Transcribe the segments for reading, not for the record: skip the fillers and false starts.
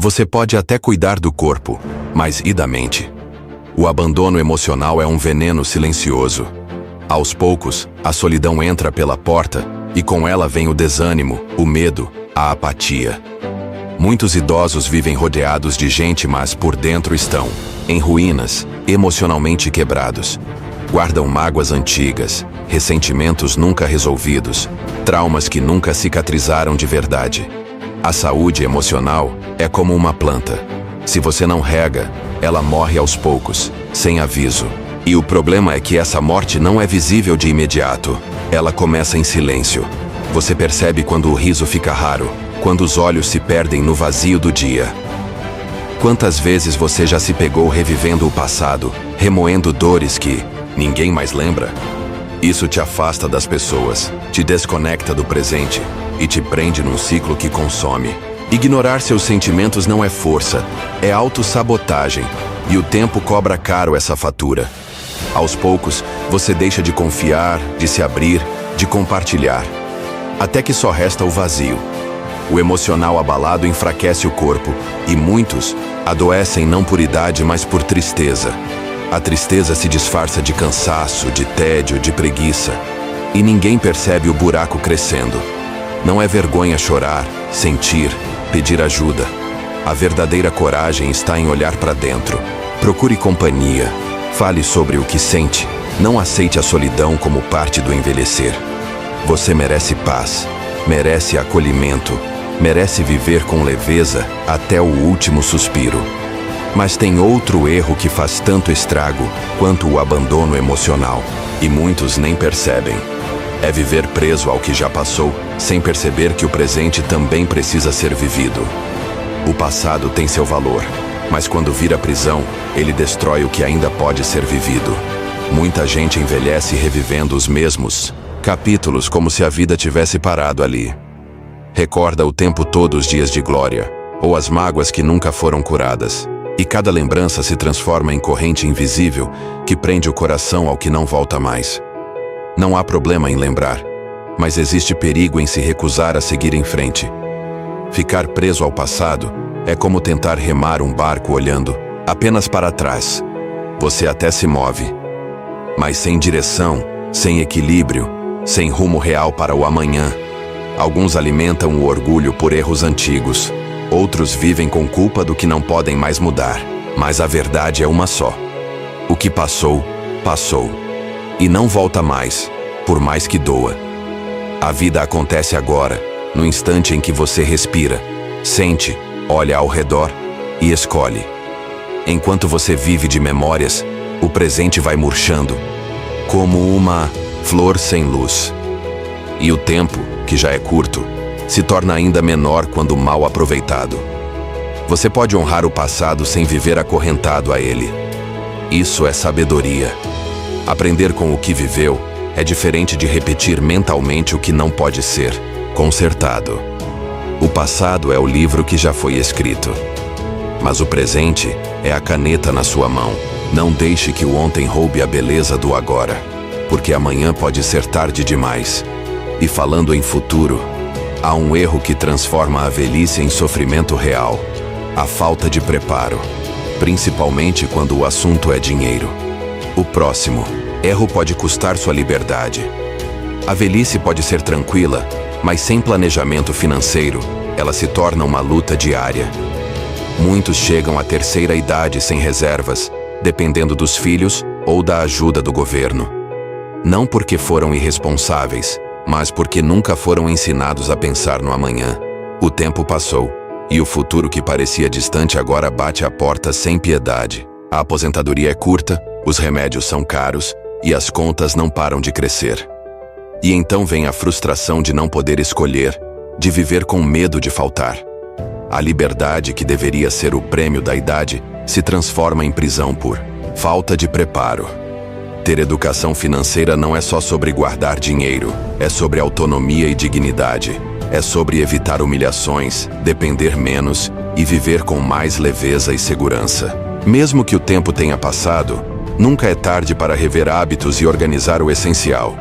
Você pode até cuidar do corpo, mas e da mente? O abandono emocional é um veneno silencioso. Aos poucos, a solidão entra pela porta e com ela vem o desânimo, o medo, a apatia. Muitos idosos vivem rodeados de gente, mas por dentro estão em ruínas, emocionalmente quebrados. Guardam mágoas antigas, ressentimentos nunca resolvidos, traumas que nunca cicatrizaram de verdade. A saúde emocional é como uma planta. Se você não rega, ela morre aos poucos, sem aviso. E o problema é que essa morte não é visível de imediato. Ela começa em silêncio. Você percebe quando o riso fica raro, quando os olhos se perdem no vazio do dia. Quantas vezes você já se pegou revivendo o passado, remoendo dores que ninguém mais lembra? Isso te afasta das pessoas, te desconecta do presente e te prende num ciclo que consome. Ignorar seus sentimentos não é força, é autossabotagem, e o tempo cobra caro essa fatura. Aos poucos, você deixa de confiar, de se abrir, de compartilhar, até que só resta o vazio. O emocional abalado enfraquece o corpo, e muitos adoecem não por idade, mas por tristeza. A tristeza se disfarça de cansaço, de tédio, de preguiça, e ninguém percebe o buraco crescendo. Não é vergonha chorar, sentir, pedir ajuda. A verdadeira coragem está em olhar para dentro. Procure companhia. Fale sobre o que sente. Não aceite a solidão como parte do envelhecer. Você merece paz, merece acolhimento, merece viver com leveza até o último suspiro. Mas tem outro erro que faz tanto estrago quanto o abandono emocional, e muitos nem percebem. É viver preso ao que já passou, sem perceber que o presente também precisa ser vivido. O passado tem seu valor, mas quando vira prisão, ele destrói o que ainda pode ser vivido. Muita gente envelhece revivendo os mesmos capítulos como se a vida tivesse parado ali. Recorda o tempo todo os dias de glória, ou as mágoas que nunca foram curadas. E cada lembrança se transforma em corrente invisível que prende o coração ao que não volta mais. Não há problema em lembrar, mas existe perigo em se recusar a seguir em frente. Ficar preso ao passado é como tentar remar um barco olhando apenas para trás. Você até se move, mas sem direção, sem equilíbrio, sem rumo real para o amanhã. Alguns alimentam o orgulho por erros antigos. Outros vivem com culpa do que não podem mais mudar. Mas a verdade é uma só. O que passou, passou. E não volta mais, por mais que doa. A vida acontece agora, no instante em que você respira, sente, olha ao redor e escolhe. Enquanto você vive de memórias, o presente vai murchando, como uma flor sem luz. E o tempo, que já é curto, se torna ainda menor quando mal aproveitado. Você pode honrar o passado sem viver acorrentado a ele. Isso é sabedoria. Aprender com o que viveu é diferente de repetir mentalmente o que não pode ser consertado. O passado é o livro que já foi escrito. Mas o presente é a caneta na sua mão. Não deixe que o ontem roube a beleza do agora, porque amanhã pode ser tarde demais. E falando em futuro, há um erro que transforma a velhice em sofrimento real: a falta de preparo, principalmente quando o assunto é dinheiro. O próximo erro pode custar sua liberdade. A velhice pode ser tranquila, mas sem planejamento financeiro, ela se torna uma luta diária. Muitos chegam à terceira idade sem reservas, dependendo dos filhos ou da ajuda do governo. Não porque foram irresponsáveis, mas porque nunca foram ensinados a pensar no amanhã. O tempo passou, e o futuro que parecia distante agora bate à porta sem piedade. A aposentadoria é curta, os remédios são caros, e as contas não param de crescer. E então vem a frustração de não poder escolher, de viver com medo de faltar. A liberdade, que deveria ser o prêmio da idade, se transforma em prisão por falta de preparo. Ter educação financeira não é só sobre guardar dinheiro, é sobre autonomia e dignidade. É sobre evitar humilhações, depender menos e viver com mais leveza e segurança. Mesmo que o tempo tenha passado, nunca é tarde para rever hábitos e organizar o essencial.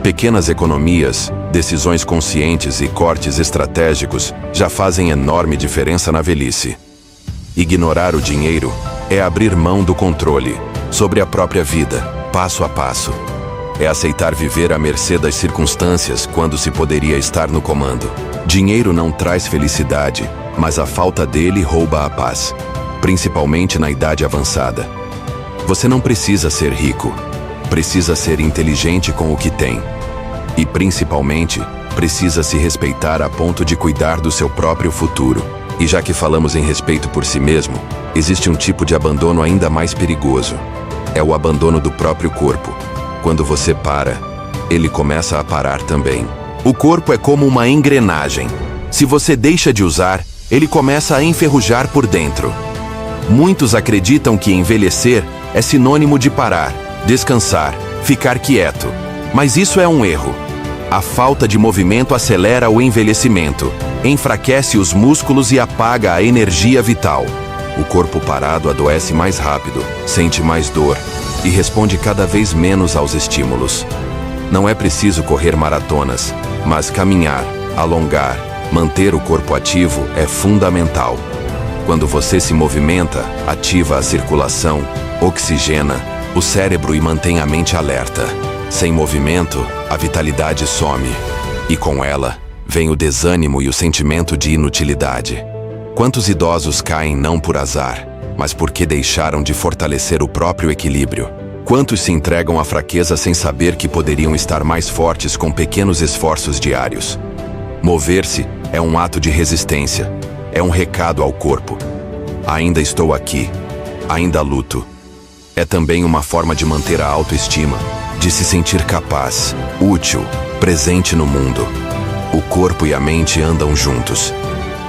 Pequenas economias, decisões conscientes e cortes estratégicos já fazem enorme diferença na velhice. Ignorar o dinheiro é abrir mão do controle sobre a própria vida, passo a passo. É aceitar viver à mercê das circunstâncias quando se poderia estar no comando. Dinheiro não traz felicidade, mas a falta dele rouba a paz, principalmente na idade avançada. Você não precisa ser rico, precisa ser inteligente com o que tem. E, principalmente, precisa se respeitar a ponto de cuidar do seu próprio futuro. E já que falamos em respeito por si mesmo, existe um tipo de abandono ainda mais perigoso. É o abandono do próprio corpo. Quando você para, ele começa a parar também. O corpo é como uma engrenagem. Se você deixa de usar, ele começa a enferrujar por dentro. Muitos acreditam que envelhecer é sinônimo de parar, descansar, ficar quieto. Mas isso é um erro. A falta de movimento acelera o envelhecimento, enfraquece os músculos e apaga a energia vital. O corpo parado adoece mais rápido, sente mais dor e responde cada vez menos aos estímulos. Não é preciso correr maratonas, mas caminhar, alongar, manter o corpo ativo é fundamental. Quando você se movimenta, ativa a circulação, oxigena o cérebro e mantém a mente alerta. Sem movimento, a vitalidade some. E com ela, vem o desânimo e o sentimento de inutilidade. Quantos idosos caem não por azar, mas porque deixaram de fortalecer o próprio equilíbrio? Quantos se entregam à fraqueza sem saber que poderiam estar mais fortes com pequenos esforços diários? Mover-se é um ato de resistência, é um recado ao corpo. Ainda estou aqui, ainda luto. É também uma forma de manter a autoestima, de se sentir capaz, útil, presente no mundo. O corpo e a mente andam juntos.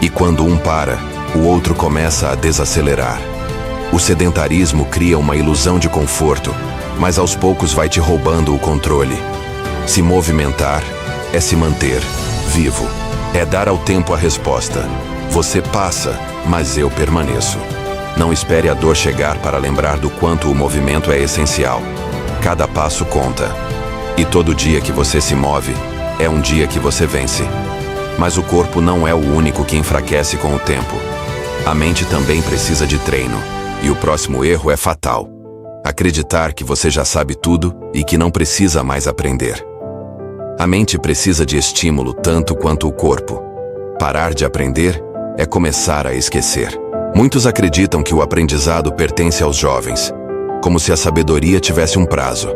E quando um para, o outro começa a desacelerar. O sedentarismo cria uma ilusão de conforto, mas aos poucos vai te roubando o controle. Se movimentar é se manter vivo. É dar ao tempo a resposta. Você passa, mas eu permaneço. Não espere a dor chegar para lembrar do quanto o movimento é essencial. Cada passo conta. E todo dia que você se move, é um dia que você vence. Mas o corpo não é o único que enfraquece com o tempo. A mente também precisa de treino. E o próximo erro é fatal. Acreditar que você já sabe tudo e que não precisa mais aprender. A mente precisa de estímulo tanto quanto o corpo. Parar de aprender é começar a esquecer. Muitos acreditam que o aprendizado pertence aos jovens, como se a sabedoria tivesse um prazo.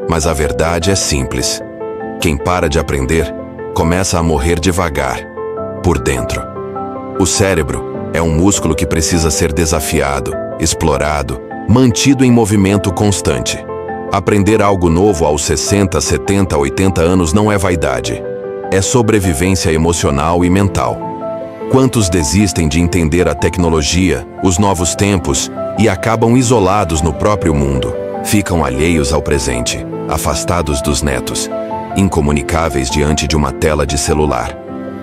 Mas a verdade é simples. Quem para de aprender, começa a morrer devagar, por dentro. O cérebro é um músculo que precisa ser desafiado, explorado, mantido em movimento constante. Aprender algo novo aos 60, 70, 80 anos não é vaidade. É sobrevivência emocional e mental. Quantos desistem de entender a tecnologia, os novos tempos, e acabam isolados no próprio mundo? Ficam alheios ao presente, afastados dos netos, incomunicáveis diante de uma tela de celular.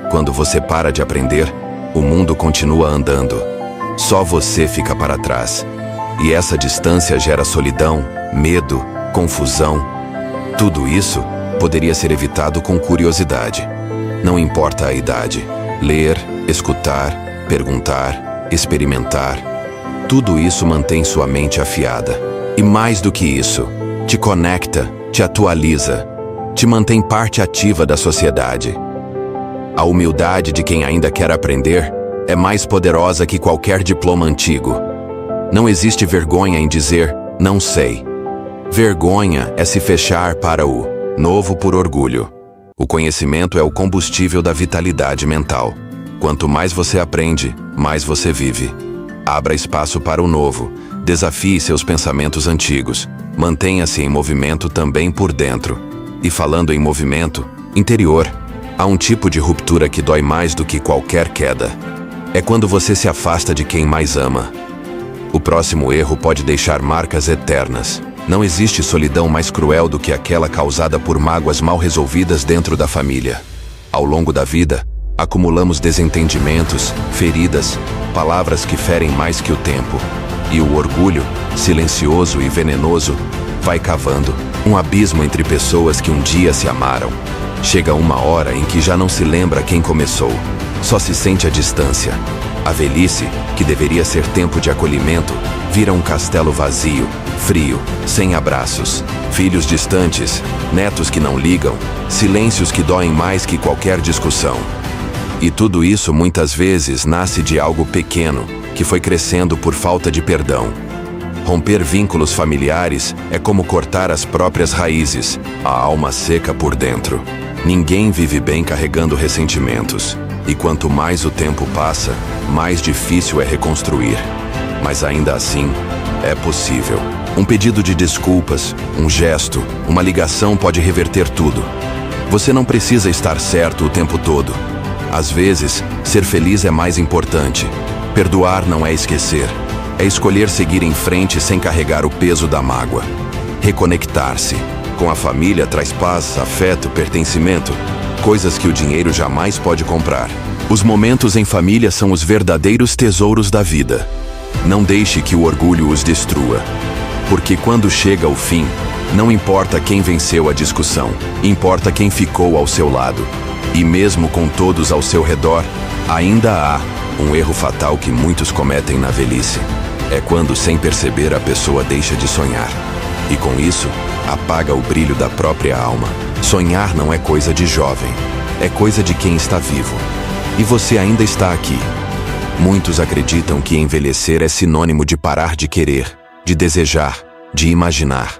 Quando você para de aprender, o mundo continua andando. Só você fica para trás. E essa distância gera solidão, medo, confusão. Tudo isso poderia ser evitado com curiosidade. Não importa a idade. Ler, escutar, perguntar, experimentar. Tudo isso mantém sua mente afiada. E mais do que isso, te conecta, te atualiza, te mantém parte ativa da sociedade. A humildade de quem ainda quer aprender é mais poderosa que qualquer diploma antigo. Não existe vergonha em dizer, não sei. Vergonha é se fechar para o novo por orgulho. O conhecimento é o combustível da vitalidade mental. Quanto mais você aprende, mais você vive. Abra espaço para o novo. Desafie seus pensamentos antigos. Mantenha-se em movimento também por dentro. E falando em movimento, interior, há um tipo de ruptura que dói mais do que qualquer queda. É quando você se afasta de quem mais ama. O próximo erro pode deixar marcas eternas. Não existe solidão mais cruel do que aquela causada por mágoas mal resolvidas dentro da família. Ao longo da vida, acumulamos desentendimentos, feridas, palavras que ferem mais que o tempo. E o orgulho, silencioso e venenoso, vai cavando um abismo entre pessoas que um dia se amaram. Chega uma hora em que já não se lembra quem começou, só se sente a distância. A velhice, que deveria ser tempo de acolhimento, vira um castelo vazio, frio, sem abraços, filhos distantes, netos que não ligam, silêncios que doem mais que qualquer discussão. E tudo isso muitas vezes nasce de algo pequeno, que foi crescendo por falta de perdão. Romper vínculos familiares é como cortar as próprias raízes, a alma seca por dentro. Ninguém vive bem carregando ressentimentos. E quanto mais o tempo passa, mais difícil é reconstruir. Mas ainda assim, é possível. Um pedido de desculpas, um gesto, uma ligação pode reverter tudo. Você não precisa estar certo o tempo todo. Às vezes, ser feliz é mais importante. Perdoar não é esquecer. É escolher seguir em frente sem carregar o peso da mágoa. Reconectar-se. Com a família traz paz, afeto, pertencimento. Coisas que o dinheiro jamais pode comprar. Os momentos em família são os verdadeiros tesouros da vida. Não deixe que o orgulho os destrua. Porque quando chega o fim, não importa quem venceu a discussão, importa quem ficou ao seu lado. E mesmo com todos ao seu redor, ainda há um erro fatal que muitos cometem na velhice. É quando, sem perceber, a pessoa deixa de sonhar. E com isso, apaga o brilho da própria alma. Sonhar não é coisa de jovem, é coisa de quem está vivo. E você ainda está aqui. Muitos acreditam que envelhecer é sinônimo de parar de querer, de desejar, de imaginar.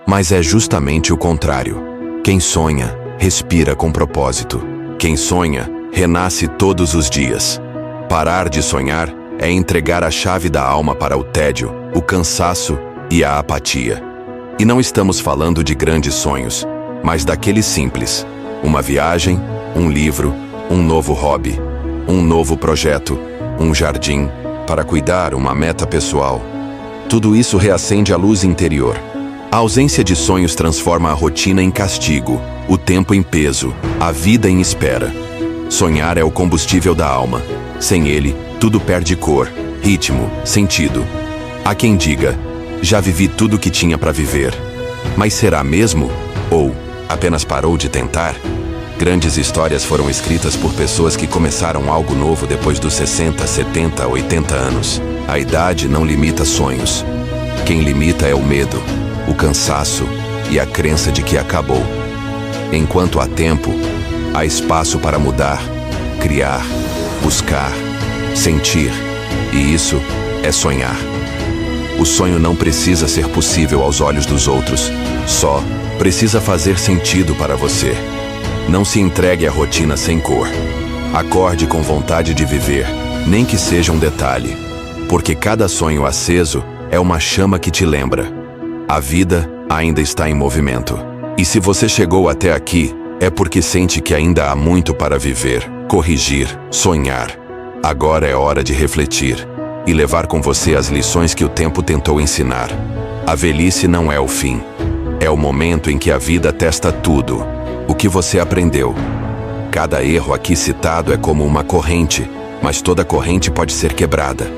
Mas é justamente o contrário. Quem sonha, respira com propósito. Quem sonha, renasce todos os dias. Parar de sonhar é entregar a chave da alma para o tédio, o cansaço e a apatia. E não estamos falando de grandes sonhos, mas daquele simples. Uma viagem, um livro, um novo hobby, um novo projeto, um jardim, para cuidar, uma meta pessoal. Tudo isso reacende a luz interior. A ausência de sonhos transforma a rotina em castigo, o tempo em peso, a vida em espera. Sonhar é o combustível da alma. Sem ele, tudo perde cor, ritmo, sentido. Há quem diga, já vivi tudo o que tinha para viver. Mas será mesmo? Ou apenas parou de tentar? Grandes histórias foram escritas por pessoas que começaram algo novo depois dos 60, 70, 80 anos. A idade não limita sonhos. Quem limita é o medo, o cansaço e a crença de que acabou. Enquanto há tempo, há espaço para mudar, criar, buscar, sentir. E isso é sonhar. O sonho não precisa ser possível aos olhos dos outros, só precisa fazer sentido para você. Não se entregue à rotina sem cor. Acorde com vontade de viver, nem que seja um detalhe. Porque cada sonho aceso é uma chama que te lembra. A vida ainda está em movimento. E se você chegou até aqui, é porque sente que ainda há muito para viver, corrigir, sonhar. Agora é hora de refletir e levar com você as lições que o tempo tentou ensinar. A velhice não é o fim. É o momento em que a vida testa tudo. O que você aprendeu. Cada erro aqui citado é como uma corrente, mas toda corrente pode ser quebrada.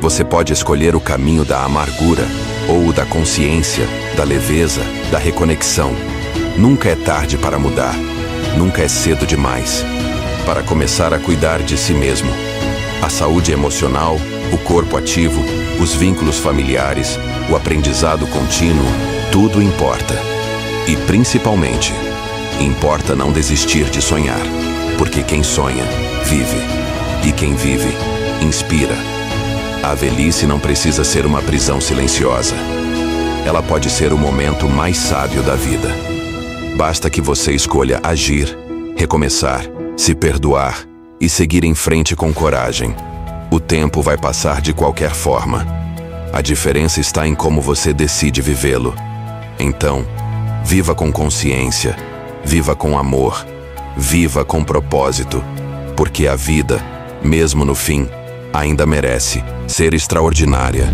Você pode escolher o caminho da amargura, ou o da consciência, da leveza, da reconexão. Nunca é tarde para mudar. Nunca é cedo demais para começar a cuidar de si mesmo. A saúde emocional, o corpo ativo, os vínculos familiares, o aprendizado contínuo, tudo importa. E principalmente, importa não desistir de sonhar, porque quem sonha, vive. E quem vive, inspira. A velhice não precisa ser uma prisão silenciosa. Ela pode ser o momento mais sábio da vida. Basta que você escolha agir, recomeçar, se perdoar e seguir em frente com coragem. O tempo vai passar de qualquer forma. A diferença está em como você decide vivê-lo. Então, viva com consciência, viva com amor, viva com propósito, porque a vida, mesmo no fim, ainda merece ser extraordinária.